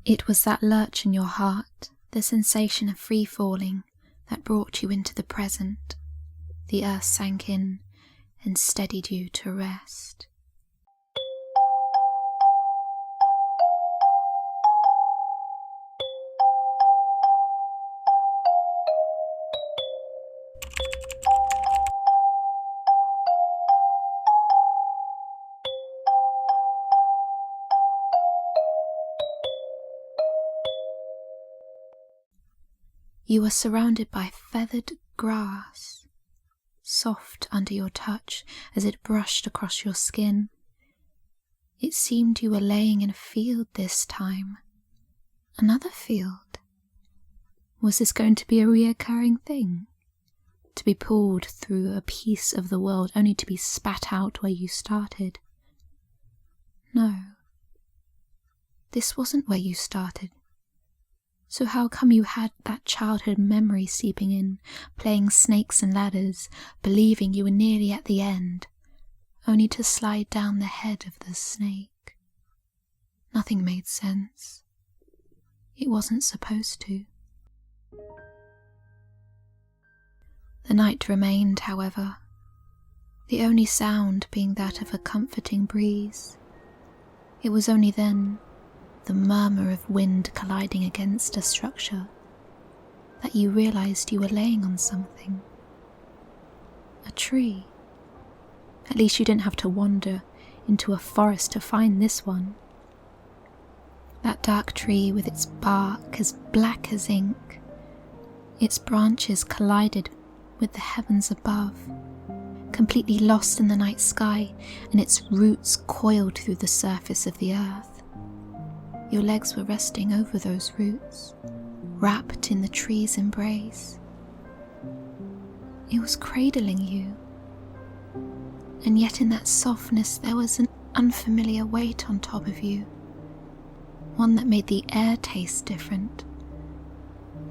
It was that lurch in your heart, the sensation of free falling, that brought you into the present. The earth sank in and steadied you to rest. You were surrounded by feathered grass, soft under your touch as it brushed across your skin. It seemed you were laying in a field this time. Another field. Was this going to be a reoccurring thing? To be pulled through a piece of the world only to be spat out where you started? No. This wasn't where you started. So how come you had that childhood memory seeping in, playing snakes and ladders, believing you were nearly at the end, only to slide down the head of the snake? Nothing made sense. It wasn't supposed to. The night remained, however, the only sound being that of a comforting breeze. It was only then, the murmur of wind colliding against a structure, that you realized you were laying on something. A tree. At least you didn't have to wander into a forest to find this one. That dark tree with its bark as black as ink, its branches collided with the heavens above, completely lost in the night sky, and its roots coiled through the surface of the earth. Your legs were resting over those roots, wrapped in the tree's embrace. It was cradling you, and yet in that softness there was an unfamiliar weight on top of you, one that made the air taste different.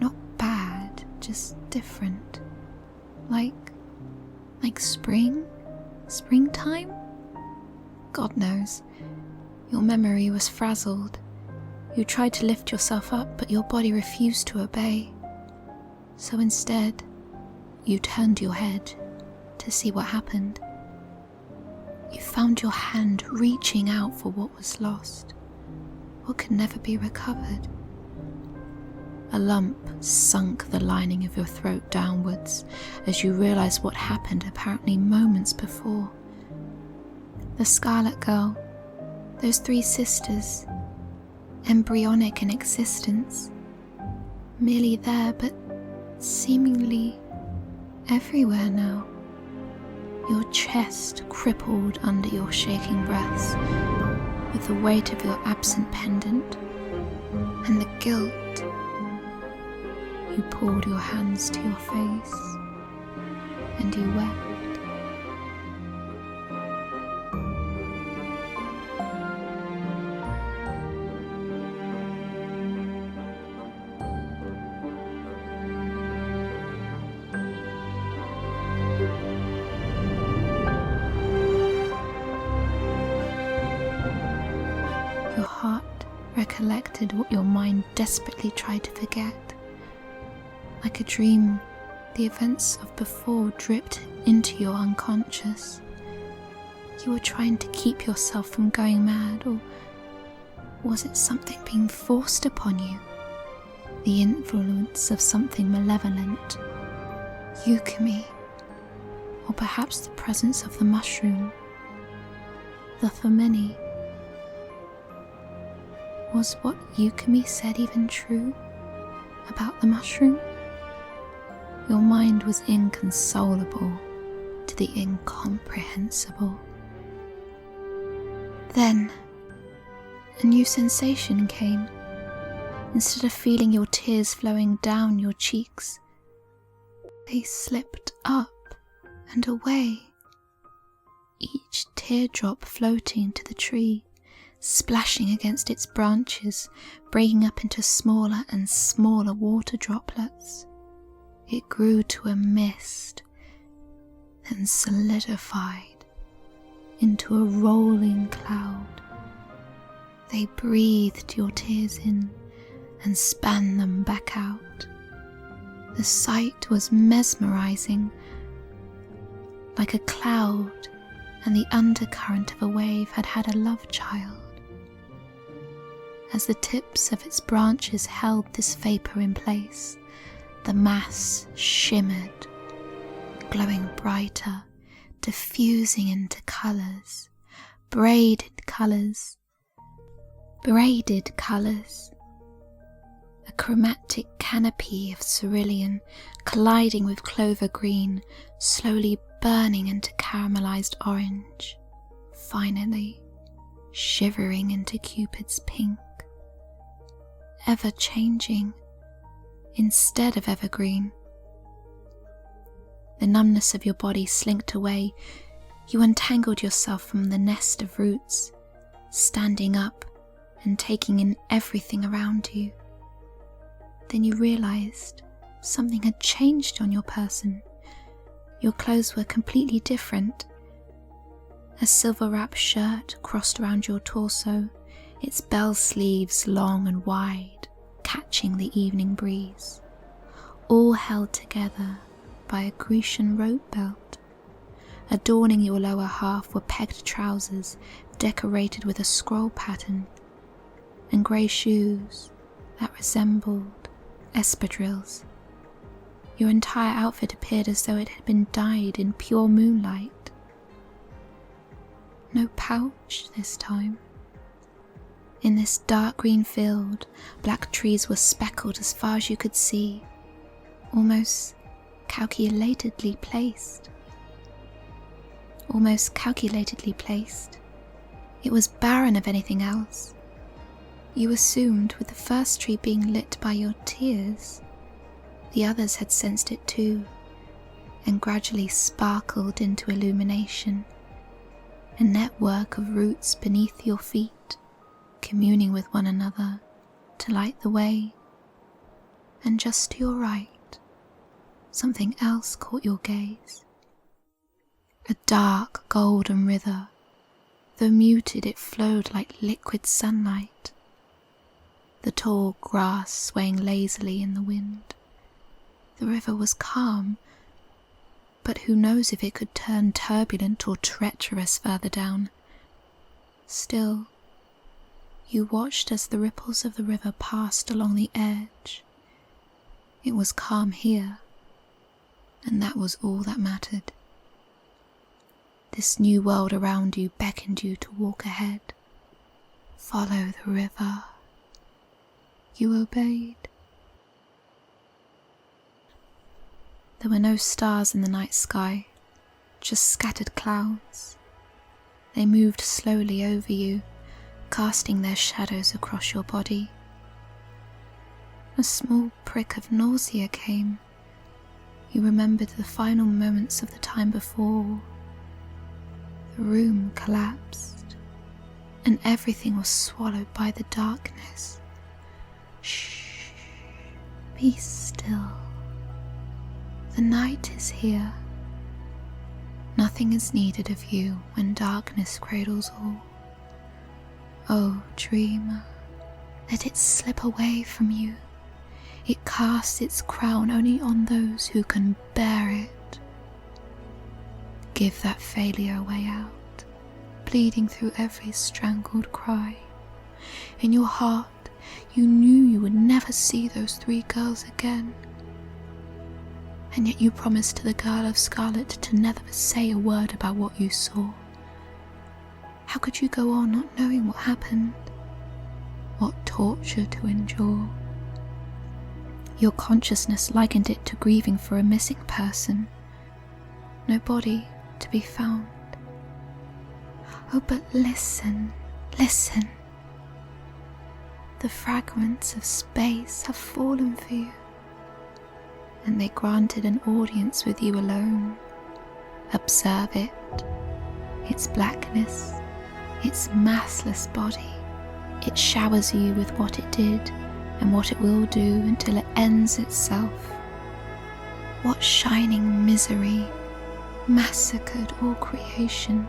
Not bad, just different. Like springtime? God knows. Your memory was frazzled. You tried to lift yourself up, but your body refused to obey. So instead, you turned your head to see what happened. You found your hand reaching out for what was lost, what could never be recovered. A lump sunk the lining of your throat downwards as you realized what happened apparently moments before. The Scarlet Girl, those three sisters, embryonic in existence, merely there but seemingly everywhere now. Your chest crippled under your shaking breaths with the weight of your absent pendant and the guilt. You pulled your hands to your face and you wept. Your heart recollected what your mind desperately tried to forget. Like a dream, the events of before dripped into your unconscious. You were trying to keep yourself from going mad, or was it something being forced upon you? The influence of something malevolent, Yukimi, or perhaps the presence of the mushroom, the Femini. Was what Yukimi said even true about the mushroom? Your mind was inconsolable to the incomprehensible. Then, a new sensation came. Instead of feeling your tears flowing down your cheeks, they slipped up and away, each teardrop floating to the tree, splashing against its branches, breaking up into smaller and smaller water droplets. It grew to a mist, then solidified into a rolling cloud. They breathed your tears in and span them back out. The sight was mesmerizing, like a cloud and the undercurrent of a wave had had a love child. As the tips of its branches held this vapor in place, the mass shimmered, glowing brighter, diffusing into colours, braided colours, a chromatic canopy of cerulean colliding with clover green, slowly burning into caramelized orange, finally shivering into Cupid's pink, ever changing instead of evergreen. The numbness of your body slinked away. You untangled yourself from the nest of roots, standing up and taking in everything around you. Then you realized something had changed on your person. Your clothes were completely different. A silver-wrapped shirt crossed around your torso, its bell sleeves long and wide, catching the evening breeze, all held together by a Grecian rope belt. Adorning your lower half were pegged trousers decorated with a scroll pattern, and grey shoes that resembled espadrilles. Your entire outfit appeared as though it had been dyed in pure moonlight. No pouch this time. In this dark green field, black trees were speckled as far as you could see, almost calculatedly placed. It was barren of anything else. You assumed, with the first tree being lit by your tears, the others had sensed it too, and gradually sparkled into illumination, a network of roots beneath your feet, communing with one another to light the way. And just to your right, something else caught your gaze. A dark golden river. Though muted, it flowed like liquid sunlight, the tall grass swaying lazily in the wind. The river was calm, but who knows if it could turn turbulent or treacherous further down. Still, you watched as the ripples of the river passed along the edge. It was calm here, and that was all that mattered. This new world around you beckoned you to walk ahead. Follow the river. You obeyed. There were no stars in the night sky, just scattered clouds. They moved slowly over you, casting their shadows across your body. A small prick of nausea came. You remembered the final moments of the time before. The room collapsed, and everything was swallowed by the darkness. Shh, be still. The night is here. Nothing is needed of you when darkness cradles all. Oh, dreamer, let it slip away from you. It casts its crown only on those who can bear it. Give that failure a way out, bleeding through every strangled cry. In your heart, you knew you would never see those 3 girls again. And yet you promised to the girl of scarlet to never say a word about what you saw. How could you go on not knowing what happened? What torture to endure? Your consciousness likened it to grieving for a missing person. No body to be found. Oh, but listen, listen. The fragments of space have fallen for you, and they granted an audience with you alone. Observe it, its blackness, its massless body. It showers you with what it did and what it will do until it ends itself. What shining misery massacred all creation,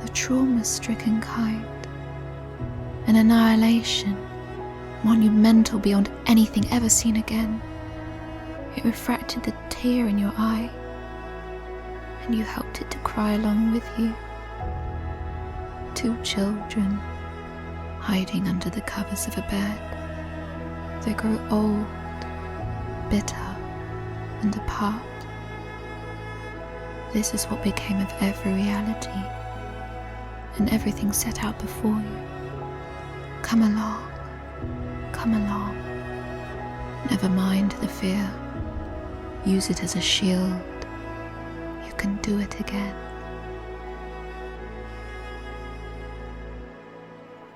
the trauma-stricken kind, an annihilation monumental beyond anything ever seen again. It refracted the tear in your eye, and you helped it to cry along with you. 2 children hiding under the covers of a bed. They grow old, bitter, and apart. This is what became of every reality, and everything set out before you. Come along, come along. Never mind the fear. Use it as a shield. You can do it again.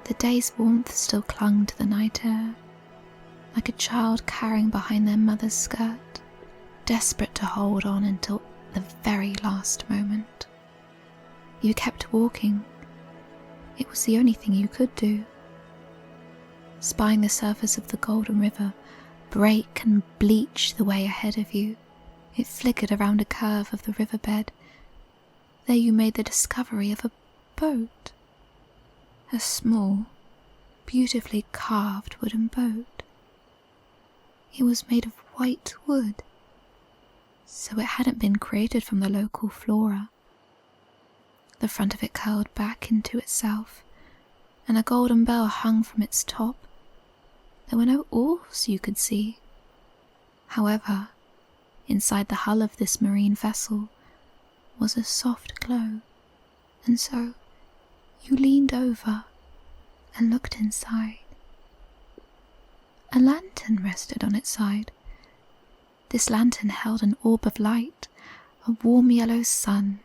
The day's warmth still clung to the night air, like a child carrying behind their mother's skirt, desperate to hold on until the very last moment. You kept walking. It was the only thing you could do. Spying the surface of the Golden River break and bleach the way ahead of you, it flickered around a curve of the riverbed. There you made the discovery of a boat. A small, beautifully carved wooden boat. It was made of white wood, so it hadn't been created from the local flora. The front of it curled back into itself, and a golden bell hung from its top. There were no oars you could see. However, inside the hull of this marine vessel was a soft glow, and so you leaned over and looked inside. A lantern rested on its side. This lantern held an orb of light, a warm yellow sun,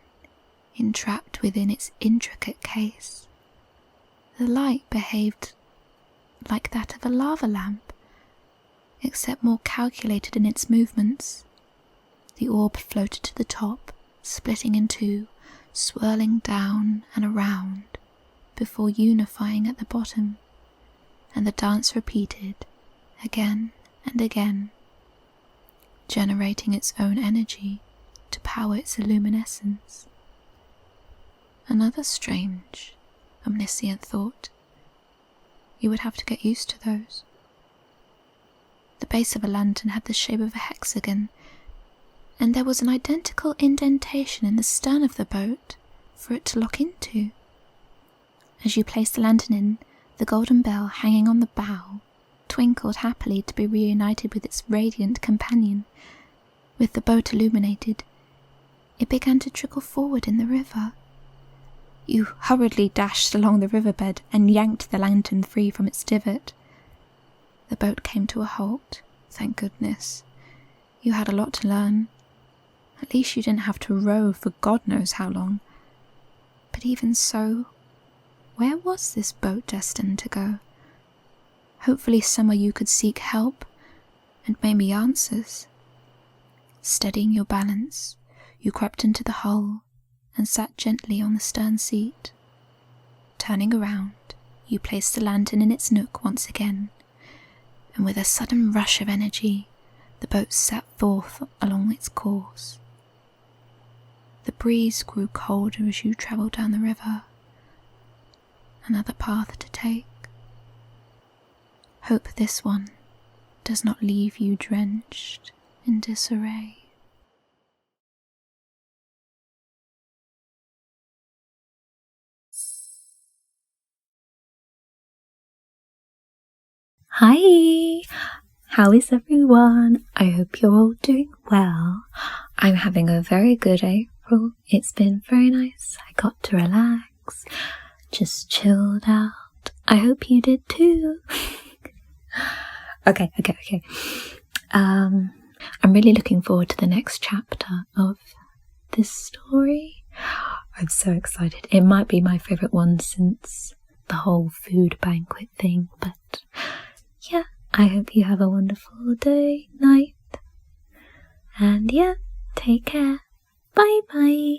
entrapped within its intricate case. The light behaved like that of a lava lamp, except more calculated in its movements. The orb floated to the top, splitting in 2, swirling down and around, before unifying at the bottom, and the dance repeated again and again, generating its own energy to power its illuminescence. Another strange, omniscient thought. You would have to get used to those. The base of a lantern had the shape of a hexagon, and there was an identical indentation in the stern of the boat for it to lock into. As you placed the lantern in, the golden bell hanging on the bow twinkled happily to be reunited with its radiant companion. With the boat illuminated, it began to trickle forward in the river. You hurriedly dashed along the riverbed and yanked the lantern free from its divot. The boat came to a halt, thank goodness. You had a lot to learn. At least you didn't have to row for God knows how long. But even so, where was this boat destined to go? Hopefully somewhere you could seek help and maybe answers. Steadying your balance, you crept into the hull and sat gently on the stern seat. Turning around, you placed the lantern in its nook once again, and with a sudden rush of energy, the boat set forth along its course. The breeze grew colder as you travelled down the river. Another path to take. Hope this one does not leave you drenched in disarray. Hi! How is everyone? I hope you're all doing well. I'm having a very good April. It's been very nice. I got to relax, just chilled out. I hope you did too. Okay. I'm really looking forward to the next chapter of this story. I'm so excited. It might be my favourite one since the whole food banquet thing, but yeah, I hope you have a wonderful day, night, and yeah, take care. Bye bye.